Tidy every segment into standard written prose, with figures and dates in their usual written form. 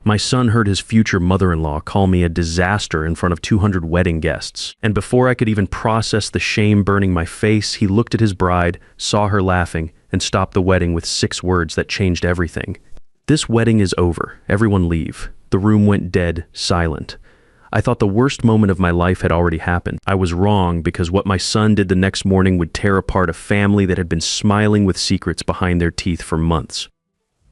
My son heard his future mother-in-law call me a disaster in front of 200 wedding guests, and before I could even process the shame burning my face, he looked at his bride, saw her laughing, and stopped the wedding with 6 words that changed everything. "This wedding is over. Everyone leave." The room went dead, silent. I thought the worst moment of my life had already happened. I was wrong, because what my son did the next morning would tear apart a family that had been smiling with secrets behind their teeth for months.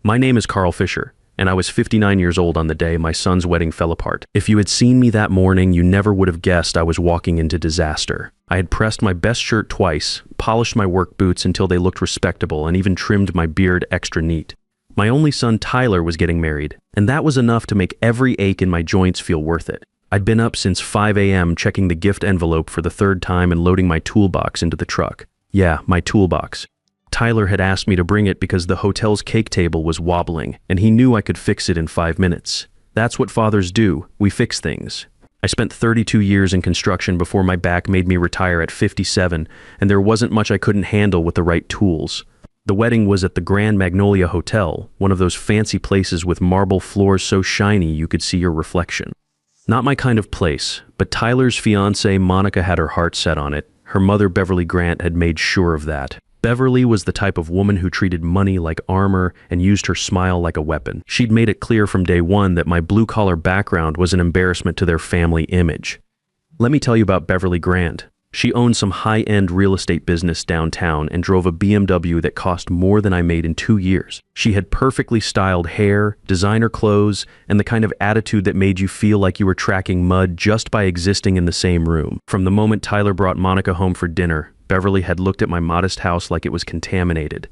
My name is Carl Fisher, and I was 59 years old on the day my son's wedding fell apart. If you had seen me that morning, you never would have guessed I was walking into disaster. I had pressed my best shirt twice, polished my work boots until they looked respectable, and even trimmed my beard extra neat. My only son Tyler was getting married, and that was enough to make every ache in my joints feel worth it. I'd been up since 5 a.m. checking the gift envelope for the 3rd time and loading my toolbox into the truck. Yeah, my toolbox. Tyler had asked me to bring it because the hotel's cake table was wobbling, and he knew I could fix it in 5 minutes. That's what fathers do. We fix things. I spent 32 years in construction before my back made me retire at 57, and there wasn't much I couldn't handle with the right tools. The wedding was at the Grand Magnolia Hotel, one of those fancy places with marble floors so shiny you could see your reflection. Not my kind of place, but Tyler's fiancée Monica had her heart set on it. Her mother, Beverly Grant, had made sure of that. Beverly was the type of woman who treated money like armor and used her smile like a weapon. She'd made it clear from day one that my blue-collar background was an embarrassment to their family image. Let me tell you about Beverly Grant. She owned some high-end real estate business downtown and drove a BMW that cost more than I made in 2 years. She had perfectly styled hair, designer clothes, and the kind of attitude that made you feel like you were tracking mud just by existing in the same room. From the moment Tyler brought Monica home for dinner, Beverly had looked at my modest house like it was contaminated.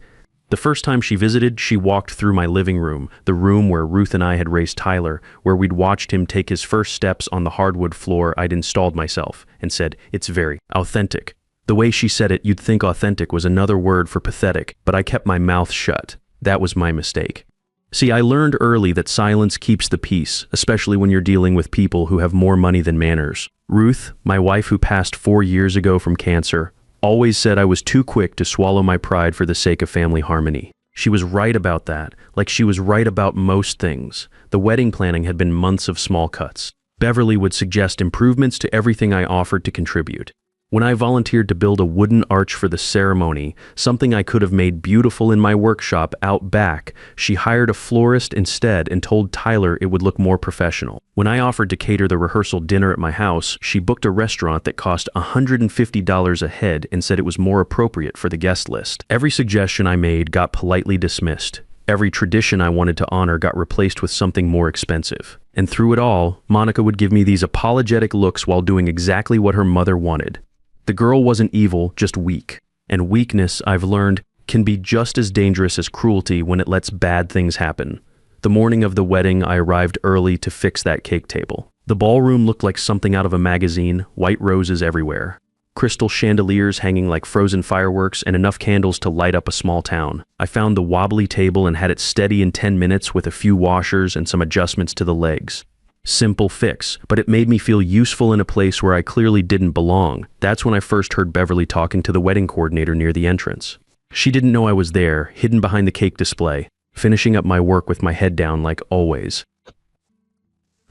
The first time she visited, she walked through my living room, the room where Ruth and I had raised Tyler, where we'd watched him take his first steps on the hardwood floor I'd installed myself, and said, "It's very authentic." The way she said it, you'd think authentic was another word for pathetic, but I kept my mouth shut. That was my mistake. See, I learned early that silence keeps the peace, especially when you're dealing with people who have more money than manners. Ruth, my wife who passed 4 years ago from cancer, always said I was too quick to swallow my pride for the sake of family harmony. She was right about that, like she was right about most things. The wedding planning had been months of small cuts. Beverly would suggest improvements to everything I offered to contribute. When I volunteered to build a wooden arch for the ceremony, something I could have made beautiful in my workshop out back, she hired a florist instead and told Tyler it would look more professional. When I offered to cater the rehearsal dinner at my house, she booked a restaurant that cost $150 a head and said it was more appropriate for the guest list. Every suggestion I made got politely dismissed. Every tradition I wanted to honor got replaced with something more expensive. And through it all, Monica would give me these apologetic looks while doing exactly what her mother wanted. The girl wasn't evil, just weak. And weakness, I've learned, can be just as dangerous as cruelty when it lets bad things happen. The morning of the wedding, I arrived early to fix that cake table. The ballroom looked like something out of a magazine, white roses everywhere. Crystal chandeliers hanging like frozen fireworks, and enough candles to light up a small town. I found the wobbly table and had it steady in 10 minutes with a few washers and some adjustments to the legs. Simple fix, but it made me feel useful in a place where I clearly didn't belong. That's when I first heard Beverly talking to the wedding coordinator near the entrance. She didn't know I was there, hidden behind the cake display, finishing up my work with my head down like always.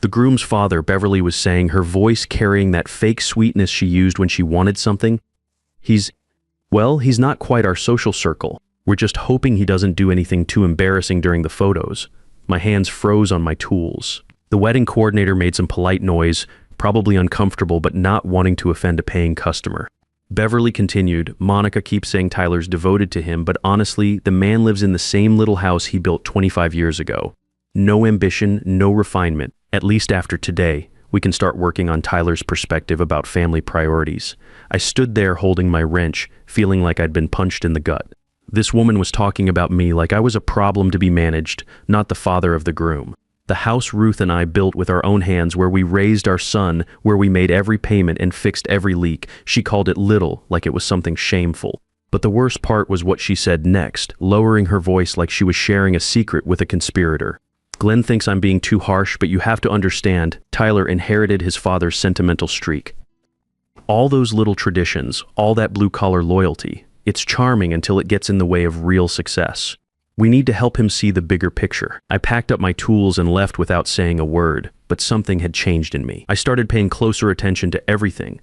The groom's father, Beverly was saying, her voice carrying that fake sweetness she used when she wanted something. He's not quite our social circle. We're just hoping he doesn't do anything too embarrassing during the photos. My hands froze on my tools. The wedding coordinator made some polite noise, probably uncomfortable but not wanting to offend a paying customer. Beverly continued, "Monica keeps saying Tyler's devoted to him, but honestly, the man lives in the same little house he built 25 years ago. No ambition, no refinement. At least after today, we can start working on Tyler's perspective about family priorities." I stood there holding my wrench, feeling like I'd been punched in the gut. This woman was talking about me like I was a problem to be managed, not the father of the groom. The house Ruth and I built with our own hands, where we raised our son, where we made every payment and fixed every leak, she called it little, like it was something shameful. But the worst part was what she said next, lowering her voice like she was sharing a secret with a conspirator. "Glenn thinks I'm being too harsh, but you have to understand, Tyler inherited his father's sentimental streak. All those little traditions, all that blue-collar loyalty, it's charming until it gets in the way of real success. We need to help him see the bigger picture. I packed up my tools and left without saying a word, but something had changed in me. I started paying closer attention to everything.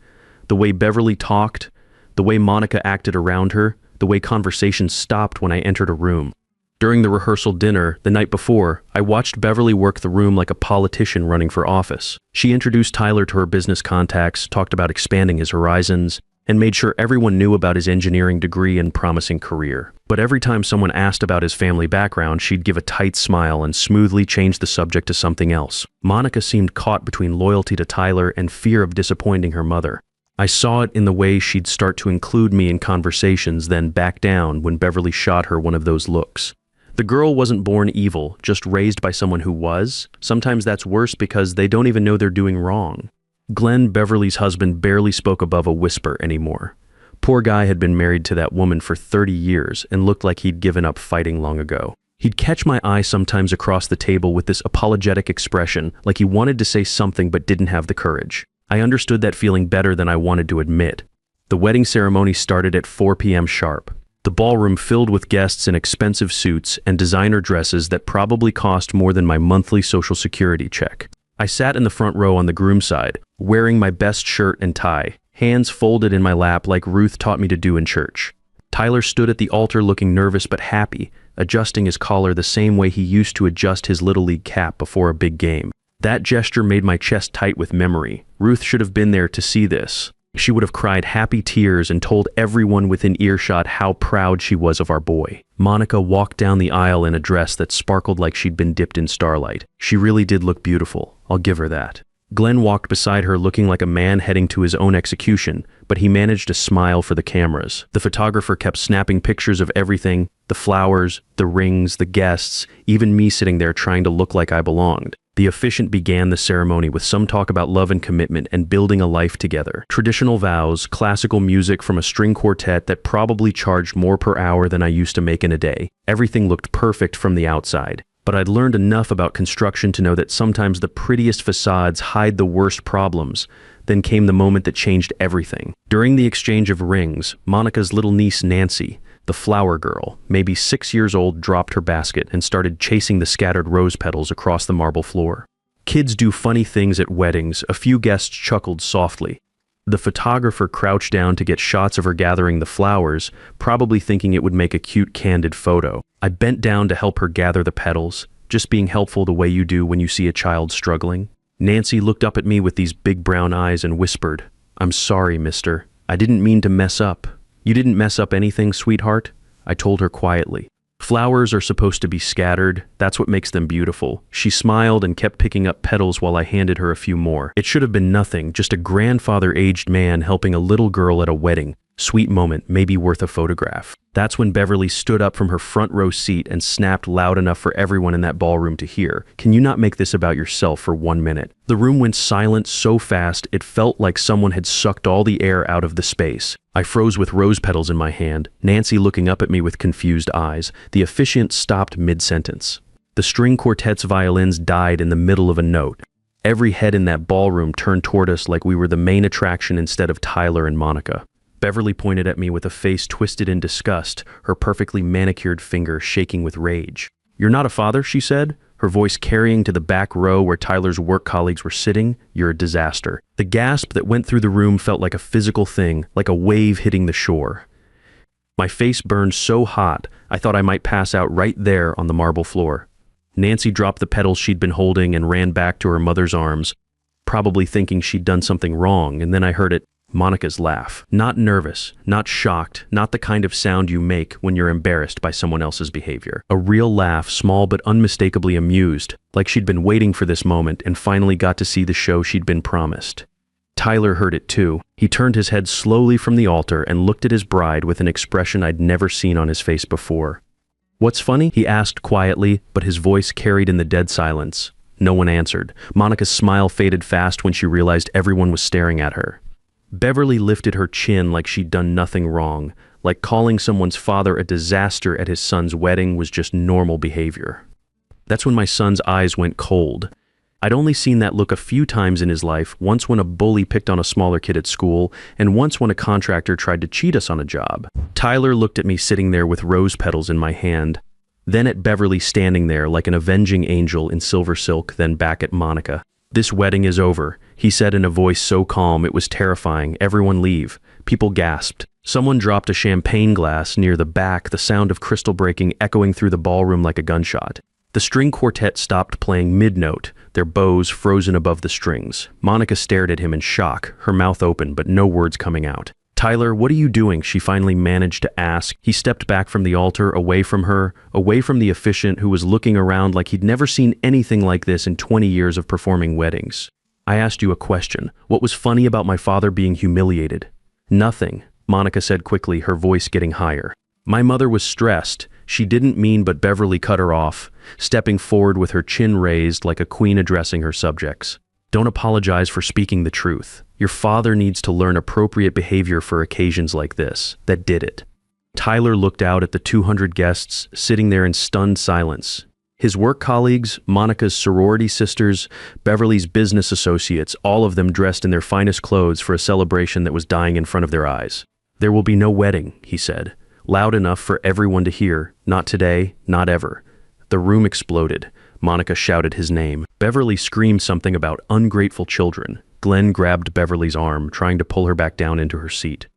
The way Beverly talked, the way Monica acted around her, the way conversations stopped when I entered a room. During the rehearsal dinner, the night before, I watched Beverly work the room like a politician running for office. She introduced Tyler to her business contacts, talked about expanding his horizons, and made sure everyone knew about his engineering degree and promising career. But every time someone asked about his family background, she'd give a tight smile and smoothly change the subject to something else. Monica seemed caught between loyalty to Tyler and fear of disappointing her mother. I saw it in the way she'd start to include me in conversations, then back down when Beverly shot her one of those looks. The girl wasn't born evil, just raised by someone who was. Sometimes that's worse because they don't even know they're doing wrong. Glenn, Beverly's husband, barely spoke above a whisper anymore. Poor guy had been married to that woman for 30 years and looked like he'd given up fighting long ago. He'd catch my eye sometimes across the table with this apologetic expression, like he wanted to say something but didn't have the courage. I understood that feeling better than I wanted to admit. The wedding ceremony started at 4 p.m. sharp. The ballroom filled with guests in expensive suits and designer dresses that probably cost more than my monthly Social Security check. I sat in the front row on the groom's side, wearing my best shirt and tie, hands folded in my lap like Ruth taught me to do in church. Tyler stood at the altar looking nervous but happy, adjusting his collar the same way he used to adjust his Little League cap before a big game. That gesture made my chest tight with memory. Ruth should have been there to see this. She would have cried happy tears and told everyone within earshot how proud she was of our boy. Monica walked down the aisle in a dress that sparkled like she'd been dipped in starlight. She really did look beautiful. I'll give her that. Glenn walked beside her looking like a man heading to his own execution, but he managed to smile for the cameras. The photographer kept snapping pictures of everything, the flowers, the rings, the guests, even me sitting there trying to look like I belonged. The officiant began the ceremony with some talk about love and commitment and building a life together. Traditional vows, classical music from a string quartet that probably charged more per hour than I used to make in a day. Everything looked perfect from the outside. But I'd learned enough about construction to know that sometimes the prettiest facades hide the worst problems. Then came the moment that changed everything. During the exchange of rings, Monica's little niece Nancy, the flower girl, maybe 6 years old, dropped her basket and started chasing the scattered rose petals across the marble floor. Kids do funny things at weddings. A few guests chuckled softly. The photographer crouched down to get shots of her gathering the flowers, probably thinking it would make a cute, candid photo. I bent down to help her gather the petals, just being helpful the way you do when you see a child struggling. Nancy looked up at me with these big brown eyes and whispered, "I'm sorry, mister. I didn't mean to mess up." "You didn't mess up anything, sweetheart," I told her quietly. Flowers are supposed to be scattered. That's what makes them beautiful. She smiled and kept picking up petals while I handed her a few more. It should have been nothing, just a grandfather-aged man helping a little girl at a wedding. Sweet moment, maybe worth a photograph. That's when Beverly stood up from her front row seat and snapped loud enough for everyone in that ballroom to hear, "Can you not make this about yourself for 1 minute?" The room went silent so fast it felt like someone had sucked all the air out of the space. I froze with rose petals in my hand, Nancy looking up at me with confused eyes. The officiant stopped mid-sentence. The string quartet's violins died in the middle of a note. Every head in that ballroom turned toward us like we were the main attraction instead of Tyler and Monica. Beverly pointed at me with a face twisted in disgust, her perfectly manicured finger shaking with rage. "You're not a father," she said, her voice carrying to the back row where Tyler's work colleagues were sitting. "You're a disaster." The gasp that went through the room felt like a physical thing, like a wave hitting the shore. My face burned so hot, I thought I might pass out right there on the marble floor. Nancy dropped the petals she'd been holding and ran back to her mother's arms, probably thinking she'd done something wrong, and then I heard it. Monica's laugh. Not nervous, not shocked, not the kind of sound you make when you're embarrassed by someone else's behavior. A real laugh, small but unmistakably amused, like she'd been waiting for this moment and finally got to see the show she'd been promised. Tyler heard it too. He turned his head slowly from the altar and looked at his bride with an expression I'd never seen on his face before. "What's funny?" he asked quietly, but his voice carried in the dead silence. No one answered. Monica's smile faded fast when she realized everyone was staring at her. Beverly lifted her chin like she'd done nothing wrong, like calling someone's father a disaster at his son's wedding was just normal behavior. That's when my son's eyes went cold. I'd only seen that look a few times in his life, once when a bully picked on a smaller kid at school, and once when a contractor tried to cheat us on a job. Tyler looked at me sitting there with rose petals in my hand. then at Beverly standing there like an avenging angel in silver silk, then back at Monica. "This wedding is over," he said in a voice so calm it was terrifying. "Everyone leave." People gasped. Someone dropped a champagne glass near the back, the sound of crystal breaking echoing through the ballroom like a gunshot. The string quartet stopped playing mid-note, their bows frozen above the strings. Monica stared at him in shock, her mouth open but no words coming out. "Tyler, what are you doing?" she finally managed to ask. He stepped back from the altar, away from her, away from the officiant who was looking around like he'd never seen anything like this in 20 years of performing weddings. "I asked you a question. What was funny about my father being humiliated?" "Nothing," Monica said quickly, her voice getting higher. "My mother was stressed. She didn't mean," but Beverly cut her off, stepping forward with her chin raised like a queen addressing her subjects. "Don't apologize for speaking the truth. Your father needs to learn appropriate behavior for occasions like this. That did it." Tyler looked out at the 200 guests sitting there in stunned silence. His work colleagues, Monica's sorority sisters, Beverly's business associates, all of them dressed in their finest clothes for a celebration that was dying in front of their eyes. "There will be no wedding," he said, loud enough for everyone to hear. "Not today, not ever." The room exploded. Monica shouted his name. Beverly screamed something about ungrateful children. Glenn grabbed Beverly's arm, trying to pull her back down into her seat.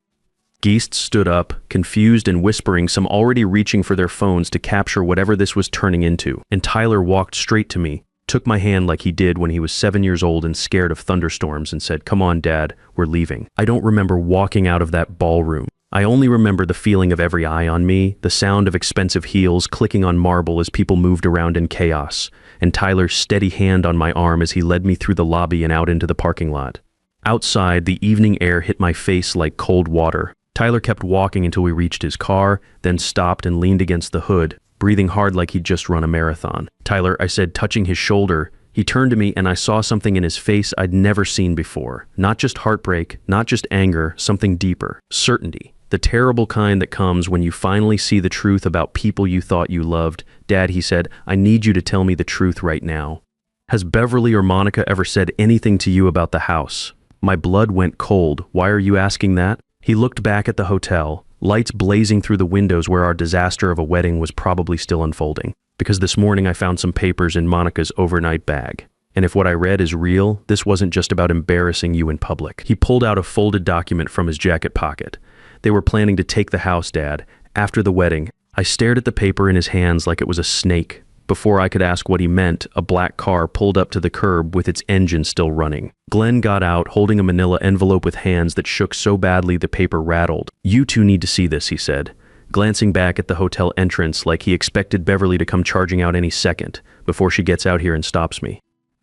Geist stood up, confused and whispering, some already reaching for their phones to capture whatever this was turning into. And Tyler walked straight to me, took my hand like he did when he was 7 years old and scared of thunderstorms, and said, "Come on, Dad, we're leaving." I don't remember walking out of that ballroom. I only remember the feeling of every eye on me, the sound of expensive heels clicking on marble as people moved around in chaos, and Tyler's steady hand on my arm as he led me through the lobby and out into the parking lot. Outside, the evening air hit my face like cold water. Tyler kept walking until we reached his car, then stopped and leaned against the hood, breathing hard like he'd just run a marathon. "Tyler," I said, touching his shoulder. He turned to me and I saw something in his face I'd never seen before. Not just heartbreak, not just anger, something deeper. Certainty. The terrible kind that comes when you finally see the truth about people you thought you loved. "Dad," he said, "I need you to tell me the truth right now. Has Beverly or Monica ever said anything to you about the house?" My blood went cold. "Why are you asking that?" He looked back at the hotel, lights blazing through the windows where our disaster of a wedding was probably still unfolding. "Because this morning I found some papers in Monica's overnight bag. And if what I read is real, this wasn't just about embarrassing you in public." He pulled out a folded document from his jacket pocket. "They were planning to take the house, Dad, after the wedding." I stared at the paper in his hands like it was a snake. Before I could ask what he meant, a black car pulled up to the curb with its engine still running. Glenn got out, holding a manila envelope with hands that shook so badly the paper rattled. "You two need to see this," he said, glancing back at the hotel entrance like he expected Beverly to come charging out any second, before she gets out here and stops me.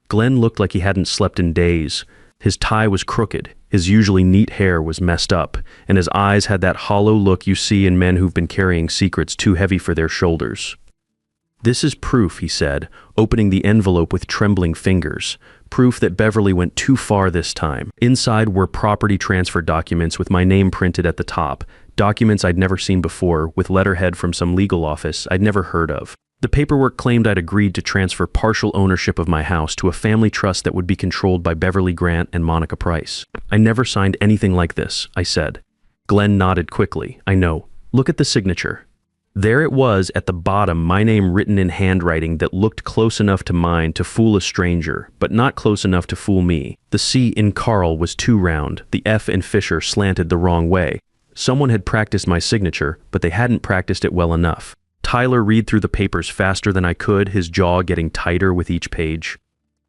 Glenn looked like he hadn't slept in days. His tie was crooked, his usually neat hair was messed up, and his eyes had that hollow look you see in men who've been carrying secrets too heavy for their shoulders. "This is proof," he said, opening the envelope with trembling fingers. "Proof that Beverly went too far this time." Inside were property transfer documents with my name printed at the top, documents I'd never seen before, with letterhead from some legal office I'd never heard of. The paperwork claimed I'd agreed to transfer partial ownership of my house to a family trust that would be controlled by Beverly Grant and Monica Price. "I never signed anything like this," I said. Glenn nodded quickly. "I know. Look at the signature." There it was at the bottom, my name written in handwriting that looked close enough to mine to fool a stranger, but not close enough to fool me. The C in Carl was too round, the F in Fisher slanted the wrong way. Someone had practiced my signature, but they hadn't practiced it well enough. Tyler read through the papers faster than I could, his jaw getting tighter with each page.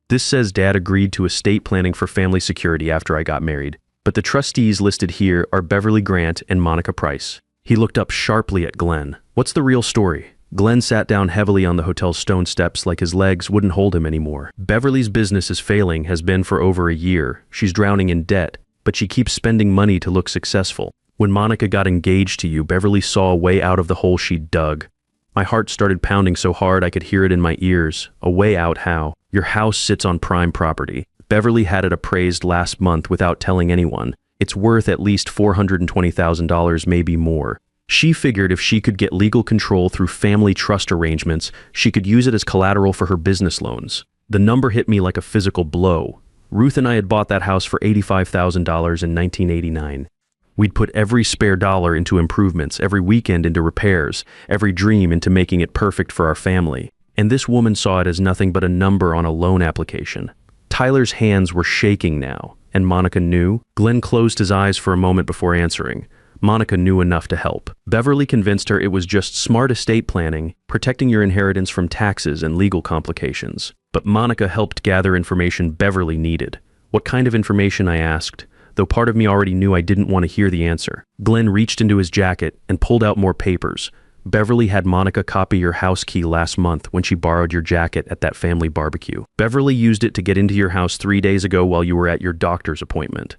"This says Dad agreed to estate planning for family security after I got married, but the trustees listed here are Beverly Grant and Monica Price." He looked up sharply at Glenn. "What's the real story?" Glenn sat down heavily on the hotel's stone steps like his legs wouldn't hold him anymore. "Beverly's business is failing, has been for over a year. She's drowning in debt, but she keeps spending money to look successful. When Monica got engaged to you, Beverly saw a way out of the hole she'd dug." My heart started pounding so hard I could hear it in my ears. "A way out how? Your house sits on prime property. Beverly had it appraised last month without telling anyone. It's worth at least $420,000, maybe more. She figured if she could get legal control through family trust arrangements, she could use it as collateral for her business loans." The number hit me like a physical blow. Ruth and I had bought that house for $85,000 in 1989. We'd put every spare dollar into improvements, every weekend into repairs, every dream into making it perfect for our family. And this woman saw it as nothing but a number on a loan application. Tyler's hands were shaking now, and Monica knew. Glenn closed his eyes for a moment before answering. Monica knew enough to help. Beverly convinced her it was just smart estate planning, protecting your inheritance from taxes and legal complications. But Monica helped gather information Beverly needed. What kind of information, I asked, though part of me already knew I didn't want to hear the answer. Glenn reached into his jacket and pulled out more papers. Beverly had Monica copy your house key last month when she borrowed your jacket at that family barbecue. Beverly used it to get into your house 3 days ago while you were at your doctor's appointment.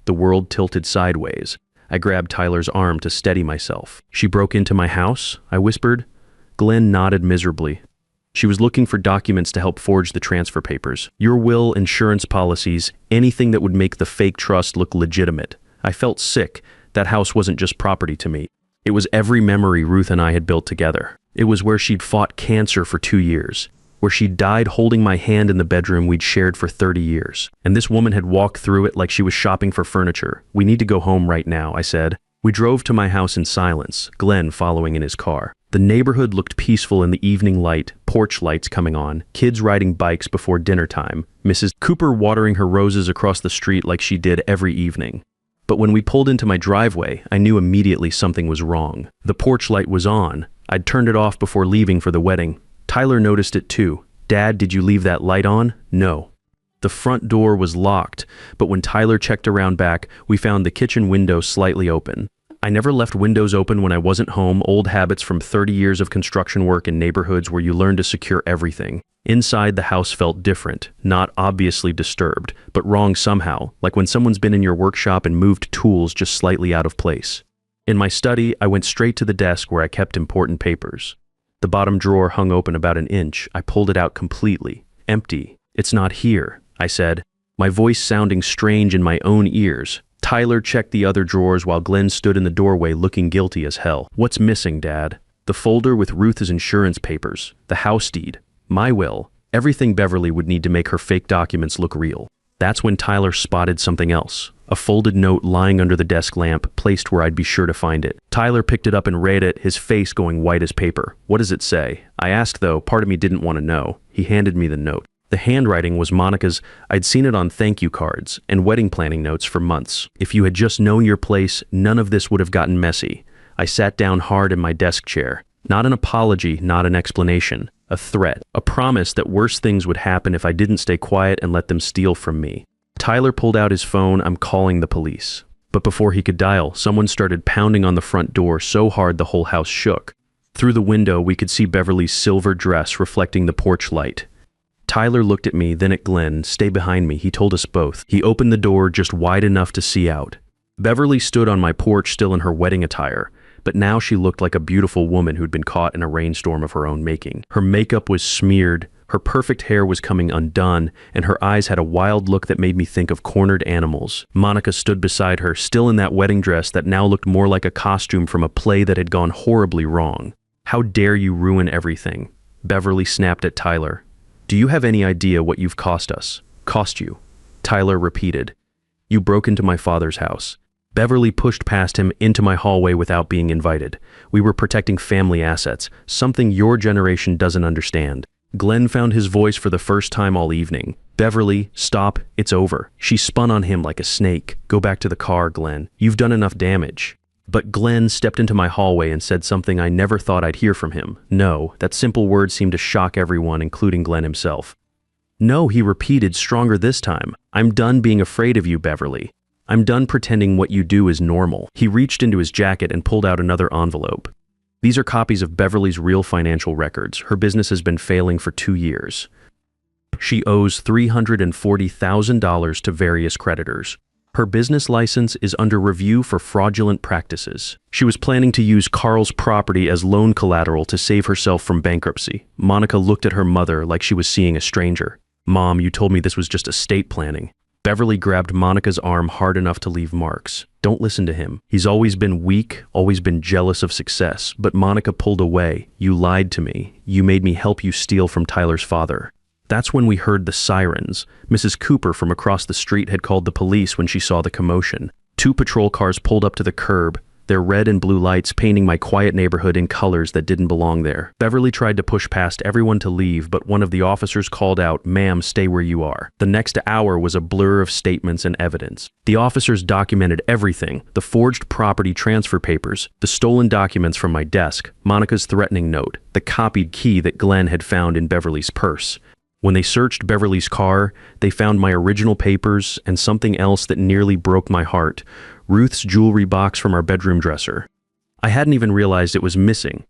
The world tilted sideways. I grabbed Tyler's arm to steady myself. She broke into my house? I whispered. Glenn nodded miserably. She was looking for documents to help forge the transfer papers. Your will, insurance policies, anything that would make the fake trust look legitimate. I felt sick. That house wasn't just property to me. It was every memory Ruth and I had built together. It was where she'd fought cancer for 2 years, where she died holding my hand in the bedroom we'd shared for 30 years. And this woman had walked through it like she was shopping for furniture. We need to go home right now, I said. We drove to my house in silence, Glenn following in his car. The neighborhood looked peaceful in the evening light, porch lights coming on, kids riding bikes before dinner time, Mrs. Cooper watering her roses across the street like she did every evening. But when we pulled into my driveway, I knew immediately something was wrong. The porch light was on. I'd turned it off before leaving for the wedding. Tyler noticed it too. Dad, did you leave that light on? No. The front door was locked, but when Tyler checked around back, we found the kitchen window slightly open. I never left windows open when I wasn't home, old habits from 30 years of construction work in neighborhoods where you learn to secure everything. Inside, the house felt different, not obviously disturbed, but wrong somehow, like when someone's been in your workshop and moved tools just slightly out of place. In my study, I went straight to the desk where I kept important papers. The bottom drawer hung open about an inch. I pulled it out completely. Empty. It's not here, I said, my voice sounding strange in my own ears. Tyler checked the other drawers while Glenn stood in the doorway looking guilty as hell. What's missing, Dad? The folder with Ruth's insurance papers, the house deed, my will, everything Beverly would need to make her fake documents look real. That's when Tyler spotted something else. A folded note lying under the desk lamp, placed where I'd be sure to find it. Tyler picked it up and read it, his face going white as paper. What does it say? I asked, though part of me didn't want to know. He handed me the note. The handwriting was Monica's. I'd seen it on thank you cards and wedding planning notes for months. If you had just known your place, none of this would have gotten messy. I sat down hard in my desk chair. Not an apology, not an explanation. A threat. A promise that worse things would happen if I didn't stay quiet and let them steal from me. Tyler pulled out his phone. I'm calling the police. But before he could dial, someone started pounding on the front door so hard the whole house shook. Through the window, we could see Beverly's silver dress reflecting the porch light. Tyler looked at me, then at Glenn. Stay behind me, he told us both. He opened the door just wide enough to see out. Beverly stood on my porch still in her wedding attire, but now she looked like a beautiful woman who'd been caught in a rainstorm of her own making. Her makeup was smeared, her perfect hair was coming undone, and her eyes had a wild look that made me think of cornered animals. Monica stood beside her, still in that wedding dress that now looked more like a costume from a play that had gone horribly wrong. How dare you ruin everything? Beverly snapped at Tyler. Do you have any idea what you've cost us? Cost you? Tyler repeated. You broke into my father's house. Beverly pushed past him into my hallway without being invited. We were protecting family assets, something your generation doesn't understand. Glenn found his voice for the first time all evening. Beverly, stop, it's over. She spun on him like a snake. Go back to the car, Glenn. You've done enough damage. But Glenn stepped into my hallway and said something I never thought I'd hear from him. No, that simple word seemed to shock everyone, including Glenn himself. No, he repeated, stronger this time. I'm done being afraid of you, Beverly. I'm done pretending what you do is normal. He reached into his jacket and pulled out another envelope. These are copies of Beverly's real financial records. Her business has been failing for 2 years. She owes $340,000 to various creditors. Her business license is under review for fraudulent practices. She was planning to use Carl's property as loan collateral to save herself from bankruptcy. Monica looked at her mother like she was seeing a stranger. Mom, you told me this was just estate planning. Beverly grabbed Monica's arm hard enough to leave marks. Don't listen to him. He's always been weak, always been jealous of success. But Monica pulled away. You lied to me. You made me help you steal from Tyler's father. That's when we heard the sirens. Mrs. Cooper from across the street had called the police when she saw the commotion. Two patrol cars pulled up to the curb, their red and blue lights painting my quiet neighborhood in colors that didn't belong there. Beverly tried to push past everyone to leave, but one of the officers called out, "Ma'am, stay where you are." The next hour was a blur of statements and evidence. The officers documented everything: the forged property transfer papers, the stolen documents from my desk, Monica's threatening note, the copied key that Glenn had found in Beverly's purse. When they searched Beverly's car, they found my original papers and something else that nearly broke my heart: Ruth's jewelry box from our bedroom dresser. I hadn't even realized it was missing.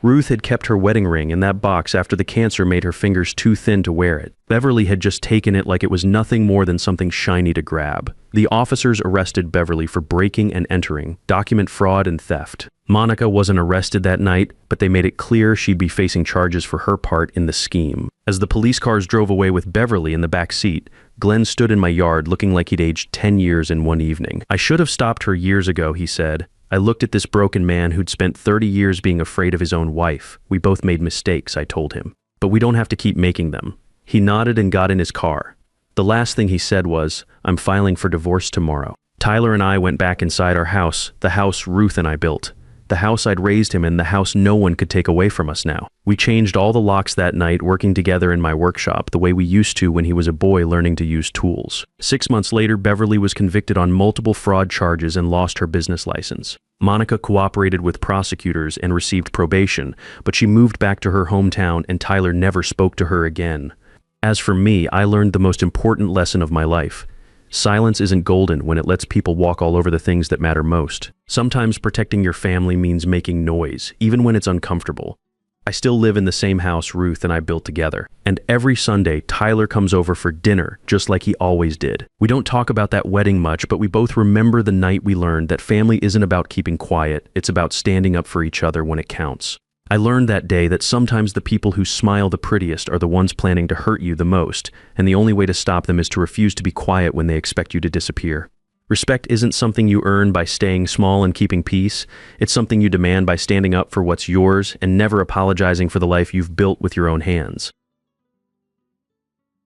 Ruth had kept her wedding ring in that box after the cancer made her fingers too thin to wear it. Beverly had just taken it like it was nothing more than something shiny to grab. The officers arrested Beverly for breaking and entering, document fraud and theft. Monica wasn't arrested that night, but they made it clear she'd be facing charges for her part in the scheme. As the police cars drove away with Beverly in the back seat, Glenn stood in my yard looking like he'd aged 10 years in one evening. "I should have stopped her years ago," he said. "I looked at this broken man who'd spent 30 years being afraid of his own wife. We both made mistakes," I told him. "But we don't have to keep making them." He nodded and got in his car. The last thing he said was, "I'm filing for divorce tomorrow." Tyler and I went back inside our house, the house Ruth and I built. The house I'd raised him in, the house no one could take away from us now. We changed all the locks that night, working together in my workshop the way we used to when he was a boy learning to use tools. 6 months later, Beverly was convicted on multiple fraud charges and lost her business license. Monica cooperated with prosecutors and received probation, but she moved back to her hometown and Tyler never spoke to her again. As for me, I learned the most important lesson of my life. Silence isn't golden when it lets people walk all over the things that matter most. Sometimes protecting your family means making noise, even when it's uncomfortable. I still live in the same house Ruth and I built together. And every Sunday, Tyler comes over for dinner, just like he always did. We don't talk about that wedding much, but we both remember the night we learned that family isn't about keeping quiet, it's about standing up for each other when it counts. I learned that day that sometimes the people who smile the prettiest are the ones planning to hurt you the most, and the only way to stop them is to refuse to be quiet when they expect you to disappear. Respect isn't something you earn by staying small and keeping peace. It's something you demand by standing up for what's yours and never apologizing for the life you've built with your own hands.